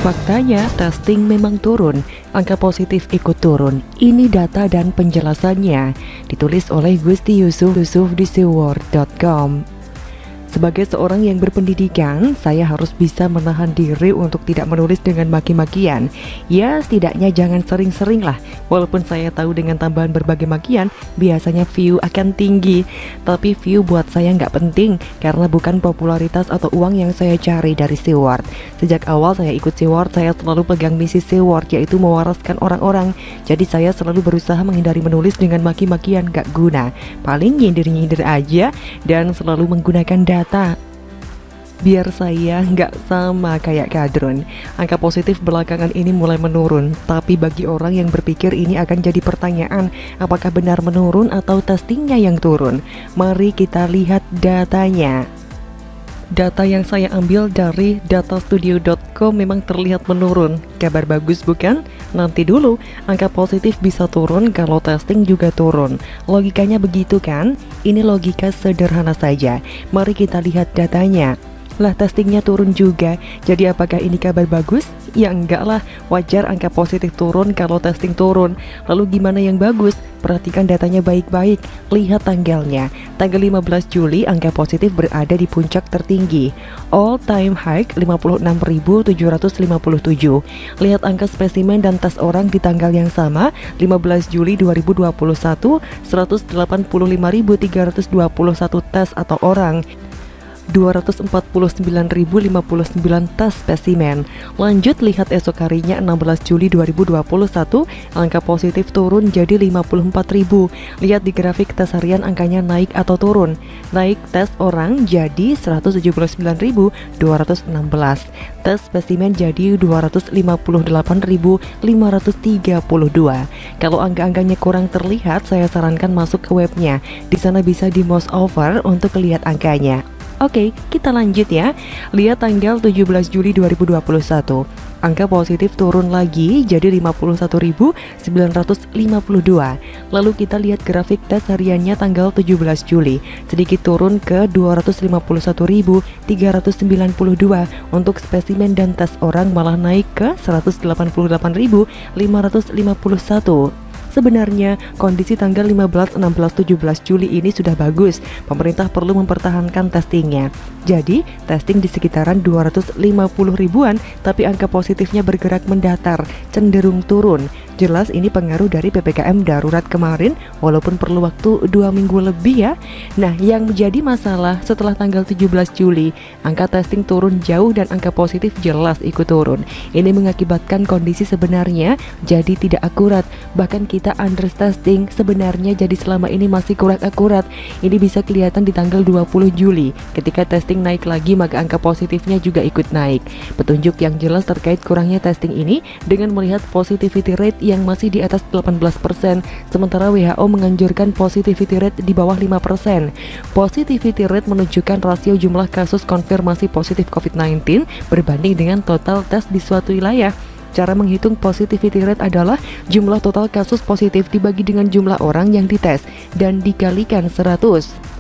Faktanya, testing memang turun, angka positif ikut turun. Ini data dan penjelasannya, ditulis oleh Gusti Yusuf di seword.com. Sebagai seorang yang berpendidikan, saya harus bisa menahan diri untuk tidak menulis dengan maki-makian. Ya, setidaknya jangan sering-sering lah. Walaupun saya tahu dengan tambahan berbagai makian, biasanya view akan tinggi. Tapi view buat saya nggak penting, karena bukan popularitas atau uang yang saya cari dari Seward. Sejak awal saya ikut Seward, saya selalu pegang misi Seward, yaitu mewaraskan orang-orang. Jadi saya selalu berusaha menghindari menulis dengan maki-makian gak guna. Paling nyindir-nyindir aja, dan selalu menggunakan data biar saya nggak sama kayak Kadrun. Angka positif belakangan ini mulai menurun, tapi bagi orang yang berpikir ini akan jadi pertanyaan, apakah benar menurun atau testingnya yang turun? Mari kita lihat datanya. Data yang saya ambil dari datastudio.com memang terlihat menurun. Kabar bagus bukan? Nanti dulu, angka positif bisa turun kalau testing juga turun. Logikanya begitu kan? Ini logika sederhana saja. Mari kita lihat datanya. Lah, testingnya turun juga. Jadi apakah ini kabar bagus? Ya enggak lah, wajar angka positif turun kalau testing turun. Lalu gimana yang bagus? Perhatikan datanya baik-baik. Lihat tanggalnya. Tanggal 15 Juli angka positif berada di puncak tertinggi. All time high 56.757. Lihat angka spesimen dan tes orang di tanggal yang sama, 15 Juli 2021, 185.321 tes atau orang. 249.059 tes spesimen. Lanjut lihat esok harinya 16 Juli 2021, angka positif turun jadi 54.000. Lihat di grafik tes harian angkanya naik atau turun. Naik tes orang jadi 179.216. Tes spesimen jadi 258.532. Kalau angka-angkanya kurang terlihat, saya sarankan masuk ke webnya. Di sana bisa di mouse over untuk lihat angkanya. Oke, kita lanjut ya. Lihat tanggal 17 Juli 2021. Angka positif turun lagi jadi 51.952. Lalu kita lihat grafik tes hariannya tanggal 17 Juli. Sedikit turun ke 251.392. Untuk spesimen dan tes orang malah naik ke 188.551. Sebenarnya kondisi tanggal 15, 16, 17 Juli ini sudah bagus. Pemerintah perlu mempertahankan testingnya. Jadi testing di sekitaran 250 ribuan, tapi angka positifnya bergerak mendatar, cenderung turun. Jelas ini pengaruh dari PPKM darurat kemarin, walaupun perlu waktu 2 minggu lebih ya. Nah, yang menjadi masalah setelah tanggal 17 Juli, angka testing turun jauh dan angka positif jelas ikut turun. Ini mengakibatkan kondisi sebenarnya jadi tidak akurat. Bahkan kita undertesting sebenarnya jadi selama ini masih kurang akurat. Ini bisa kelihatan di tanggal 20 Juli. Ketika testing naik lagi, maka angka positifnya juga ikut naik. Petunjuk yang jelas terkait kurangnya testing ini dengan melihat positivity rate yang masih di atas 18%, sementara WHO menganjurkan positivity rate di bawah 5%. Positivity rate menunjukkan rasio jumlah kasus konfirmasi positif COVID-19 berbanding dengan total tes di suatu wilayah. Cara menghitung positivity rate adalah jumlah total kasus positif dibagi dengan jumlah orang yang dites dan dikalikan 100.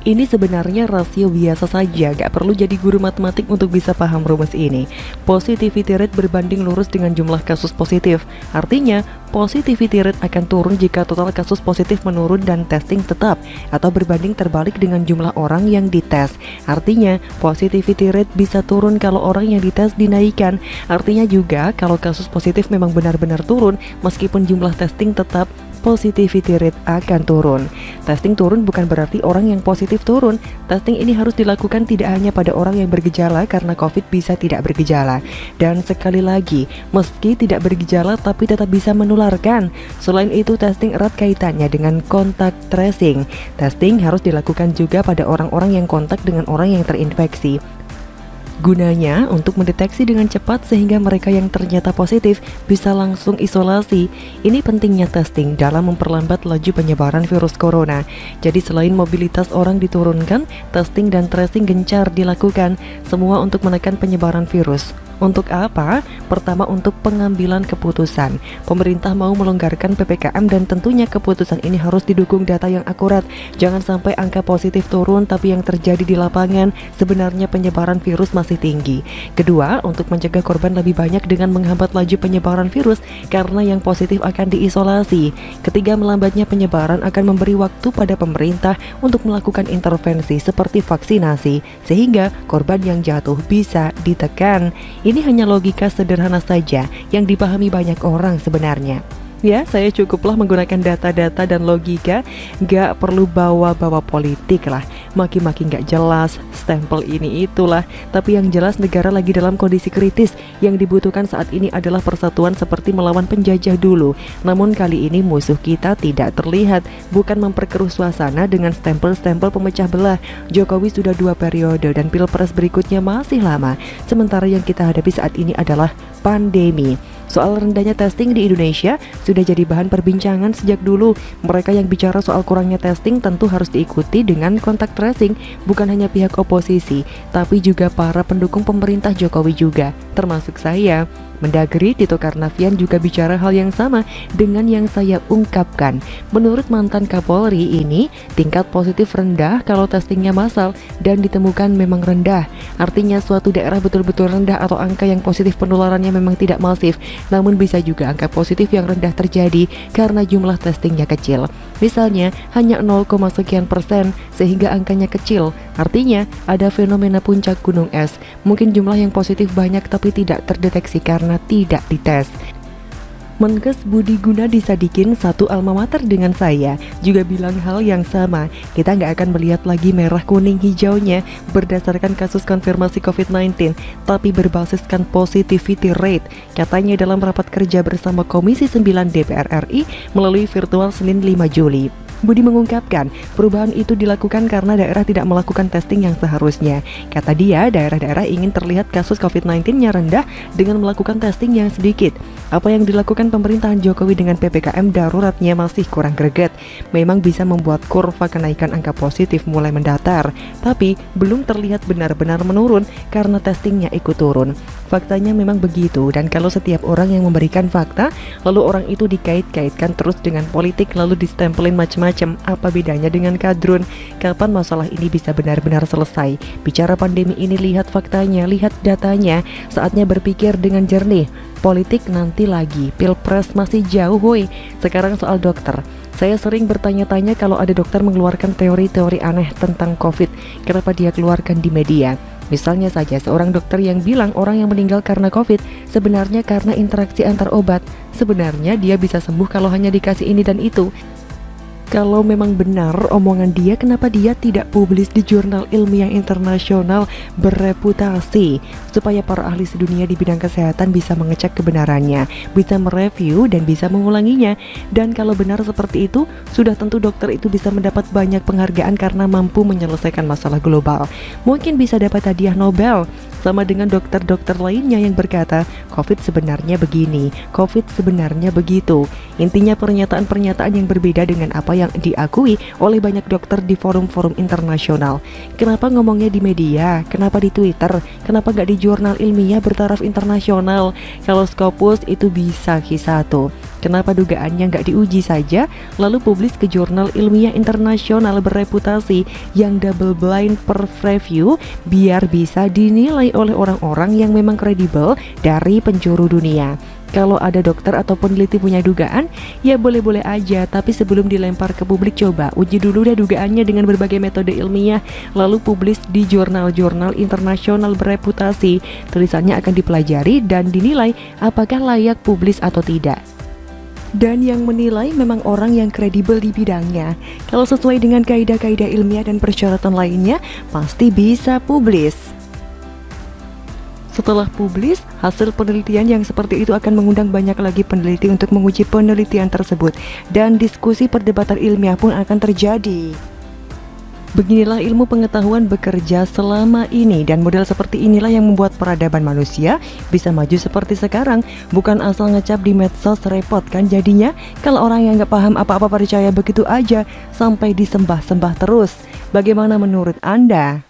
Ini sebenarnya rasio biasa saja, gak perlu jadi guru matematik untuk bisa paham rumus ini. Positivity rate berbanding lurus dengan jumlah kasus positif. Artinya, positivity rate akan turun jika total kasus positif menurun dan testing tetap, atau berbanding terbalik dengan jumlah orang yang dites. Artinya, positivity rate bisa turun kalau orang yang dites dinaikkan. Artinya juga, kalau kasus positif memang benar-benar turun, meskipun jumlah testing tetap, positivity rate akan turun. Testing turun bukan berarti orang yang positif turun. Testing ini harus dilakukan tidak hanya pada orang yang bergejala, karena COVID bisa tidak bergejala. Dan sekali lagi, meski tidak bergejala tapi tetap bisa menularkan. Selain itu, testing erat kaitannya dengan kontak tracing. Testing harus dilakukan juga pada orang-orang yang kontak dengan orang yang terinfeksi. Gunanya untuk mendeteksi dengan cepat sehingga mereka yang ternyata positif bisa langsung isolasi. Ini pentingnya testing dalam memperlambat laju penyebaran virus corona. Jadi selain mobilitas orang diturunkan, testing dan tracing gencar dilakukan, semua untuk menekan penyebaran virus. Untuk apa? Pertama, untuk pengambilan keputusan. Pemerintah mau melonggarkan PPKM dan tentunya keputusan ini harus didukung data yang akurat. Jangan sampai angka positif turun tapi yang terjadi di lapangan sebenarnya penyebaran virus masih tinggi. Kedua, untuk mencegah korban lebih banyak dengan menghambat laju penyebaran virus karena yang positif akan diisolasi. Ketiga, melambatnya penyebaran akan memberi waktu pada pemerintah untuk melakukan intervensi seperti vaksinasi sehingga korban yang jatuh bisa ditekan. Ini hanya logika sederhana saja yang dipahami banyak orang sebenarnya. Ya, saya cukuplah menggunakan data-data dan logika, gak perlu bawa-bawa politik lah, maki-maki gak jelas, stempel ini itulah. Tapi yang jelas negara lagi dalam kondisi kritis. Yang dibutuhkan saat ini adalah persatuan seperti melawan penjajah dulu. Namun kali ini musuh kita tidak terlihat, bukan memperkeruh suasana dengan stempel-stempel pemecah belah. Jokowi sudah 2 periode dan pilpres berikutnya masih lama. Sementara yang kita hadapi saat ini adalah pandemi. Soal rendahnya testing di Indonesia sudah jadi bahan perbincangan sejak dulu. Mereka yang bicara soal kurangnya testing tentu harus diikuti dengan kontak tracing, bukan hanya pihak oposisi, tapi juga para pendukung pemerintah Jokowi juga, termasuk saya. Mendagri Tito Karnavian juga bicara hal yang sama dengan yang saya ungkapkan. Menurut mantan Kapolri ini, tingkat positif rendah kalau testingnya massal dan ditemukan memang rendah. Artinya suatu daerah betul-betul rendah atau angka yang positif penularannya memang tidak masif. Namun bisa juga angka positif yang rendah terjadi karena jumlah testingnya kecil. Misalnya hanya 0, sekian persen sehingga angkanya kecil. Artinya ada fenomena puncak gunung es. Mungkin jumlah yang positif banyak tapi tidak terdeteksi karena tidak dites. Menkes Budi Gunadi Sadikin, satu alma mater dengan saya, juga bilang hal yang sama. Kita nggak akan melihat lagi merah kuning hijaunya berdasarkan kasus konfirmasi COVID-19, tapi berbasiskan positivity rate. Katanya dalam rapat kerja bersama Komisi 9 DPR RI melalui virtual Senin 5 Juli. Budi mengungkapkan, perubahan itu dilakukan karena daerah tidak melakukan testing yang seharusnya. Kata dia, daerah-daerah ingin terlihat kasus COVID-19-nya rendah dengan melakukan testing yang sedikit. Apa yang dilakukan pemerintahan Jokowi dengan PPKM daruratnya masih kurang greget. Memang bisa membuat kurva kenaikan angka positif mulai mendatar, tapi belum terlihat benar-benar menurun karena testingnya ikut turun. Faktanya memang begitu, dan kalau setiap orang yang memberikan fakta, lalu orang itu dikait-kaitkan terus dengan politik lalu distempelin macam-macam, apa bedanya dengan kadrun? Kapan masalah ini bisa benar-benar selesai? Bicara pandemi ini, lihat faktanya, lihat datanya, saatnya berpikir dengan jernih. Politik nanti lagi, pilpres masih jauh woi. Sekarang soal dokter. Saya sering bertanya-tanya kalau ada dokter mengeluarkan teori-teori aneh tentang COVID, kenapa dia keluarkan di media? Misalnya saja seorang dokter yang bilang orang yang meninggal karena COVID sebenarnya karena interaksi antar obat. Sebenarnya dia bisa sembuh kalau hanya dikasih ini dan itu. Kalau memang benar omongan dia, kenapa dia tidak publis di jurnal ilmiah internasional bereputasi supaya para ahli sedunia di bidang kesehatan bisa mengecek kebenarannya, bisa mereview dan bisa mengulanginya. Dan kalau benar seperti itu, sudah tentu dokter itu bisa mendapat banyak penghargaan karena mampu menyelesaikan masalah global. Mungkin bisa dapat hadiah Nobel. Sama dengan dokter-dokter lainnya yang berkata, COVID sebenarnya begini, COVID sebenarnya begitu. Intinya pernyataan-pernyataan yang berbeda dengan apa yang diakui oleh banyak dokter di forum-forum internasional. Kenapa ngomongnya di media? Kenapa di Twitter? Kenapa gak di jurnal ilmiah bertaraf internasional? Kalau Scopus itu bisa Q1. Kenapa dugaannya nggak diuji saja, lalu publis ke jurnal ilmiah internasional bereputasi yang double blind per review, biar bisa dinilai oleh orang-orang yang memang kredibel dari penjuru dunia. Kalau ada dokter atau peneliti punya dugaan, ya boleh-boleh aja, tapi sebelum dilempar ke publik coba uji dulu deh dugaannya dengan berbagai metode ilmiah, lalu publis di jurnal-jurnal internasional bereputasi. Tulisannya akan dipelajari dan dinilai apakah layak publis atau tidak. Dan yang menilai memang orang yang kredibel di bidangnya. Kalau sesuai dengan kaidah-kaidah ilmiah dan persyaratan lainnya, pasti bisa publis. Setelah publis, hasil penelitian yang seperti itu akan mengundang banyak lagi peneliti untuk menguji penelitian tersebut, dan diskusi perdebatan ilmiah pun akan terjadi. Beginilah ilmu pengetahuan bekerja selama ini, dan model seperti inilah yang membuat peradaban manusia bisa maju seperti sekarang. Bukan asal ngecap di medsos, repot kan jadinya kalau orang yang gak paham apa-apa percaya begitu aja sampai disembah-sembah terus. Bagaimana menurut Anda?